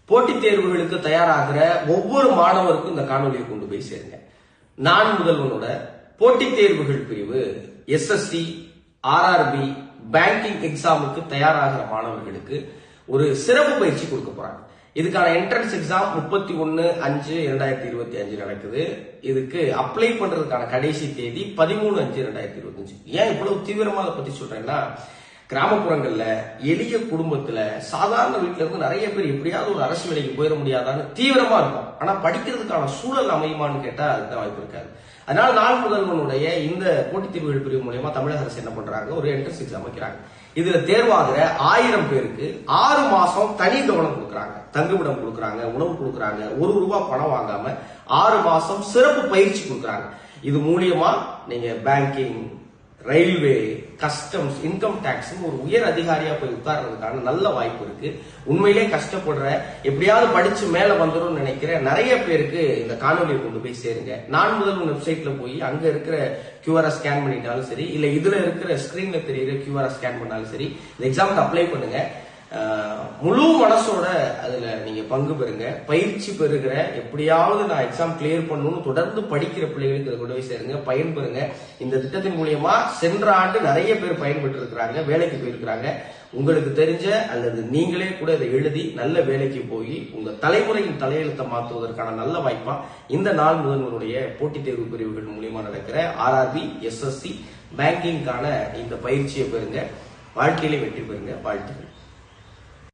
போட்டித் தேர்வுகளுக்கு தயாராகிற ஒவ்வொரு மாணவருக்கும் இந்த காணொலியை கொண்டு போய் சேருங்க. நான் முதல்வனோட போட்டித் தேர்வுகள் பிரிவு SSC, RRB, பேங்கிங் எக்ஸாமுக்கு தயாராகிற மாணவர்களுக்கு ஒரு சிறப்பு பயிற்சி கொடுக்க போறாங்க. இதுக்கான என்ட்ரன்ஸ் எக்ஸாம் 31/5/2025 நடக்குது. இதுக்கு அப்ளை பண்றதுக்கான கடைசி தேதி 13/5/2025. ஏன் இவ்வளவு தீவிரமா அதை பத்தி சொல்றேன்னா, கிராமப்புறங்கள்ல எளிய குடும்பத்துல சாதாரண வீட்டுல இருந்து நிறைய பேர் எப்படியாவது ஒரு அரசு வேலைக்கு போயிட முடியாதான்னு தீவிரமா இருக்கும். ஆனா படிக்கிறதுக்கான சூழல் அமையுமான்னு கேட்டா அதுக்கு வாய்ப்பு இருக்காது. அதனால நாள் முதல்வனுடைய இந்த போட்டித் தேர்வுகள் பிரிவு மூலமா தமிழக அரசு என்ன பண்றாங்க, ஒரு என்ட்ரன்ஸ் எக்ஸாம் வைக்கிறாங்க. இதுல தேர்வாகிற 1000 பேருக்கு 6 மாசம் தனி கவனம் கொடுக்கறாங்க. தங்குமிடம் கொடுக்கறாங்க, உணவு கொடுக்கறாங்க, ₹1 பணம் வாங்காம 6 மாசம் சிறப்பு பயிற்சி கொடுக்கறாங்க. இது மூலியமா நீங்க banking, railway, customs, income tax ஒரு உயர் அதிகாரியா போய் உட்கார்றதுக்கான நல்ல வாய்ப்பு இருக்கு. உண்மையிலே கஷ்டப்படுற, எப்படியாவது படிச்சு மேல வந்துடும் நினைக்கிற நிறைய பேருக்கு இந்த காணொலியை கொண்டு போய் சேருங்க. நான் முதல்வன் வெப்சைட்ல போய் அங்க இருக்கிற QR ஸ்கேன் பண்ணிட்டாலும் சரி, இல்ல இதுல இருக்கிற ஸ்கிரீன்ல தெரியுற QR ஸ்கேன் பண்ணாலும் சரி, இந்த எக்ஸாமுக்கு அப்ளை பண்ணுங்க. முழு மனசோட அதுல நீங்க பங்கு பெறுங்க, பயிற்சி பெறுகிற, எப்படியாவது நான் எக்ஸாம் கிளியர் பண்ணணும்னு தொடர்ந்து படிக்கிற பிள்ளைகளுக்கு இதை கொண்டு போய் சேருங்க, பயன்பெறுங்க. இந்த திட்டத்தின் மூலியமா சென்ற ஆண்டு நிறைய பேர் பயன்பெற்று இருக்கிறாங்க, வேலைக்கு போயிருக்கிறாங்க. உங்களுக்கு தெரிஞ்ச அல்லது நீங்களே கூட இதை எழுதி நல்ல வேலைக்கு போய் உங்க தலைமுறையின் தலையெழுத்தை மாற்றுவதற்கான நல்ல வாய்ப்பா இந்த நாள் முதல்வனுடைய போட்டித் தேர்வு பிரிவுகள் மூலியமா நடக்கிற RRB, SSC, பேங்கிங்கான இந்த பயிற்சியை பெறுங்க. வாழ்க்கையிலே வெற்றி பெறுங்க. வாழ்த்துக்கள்.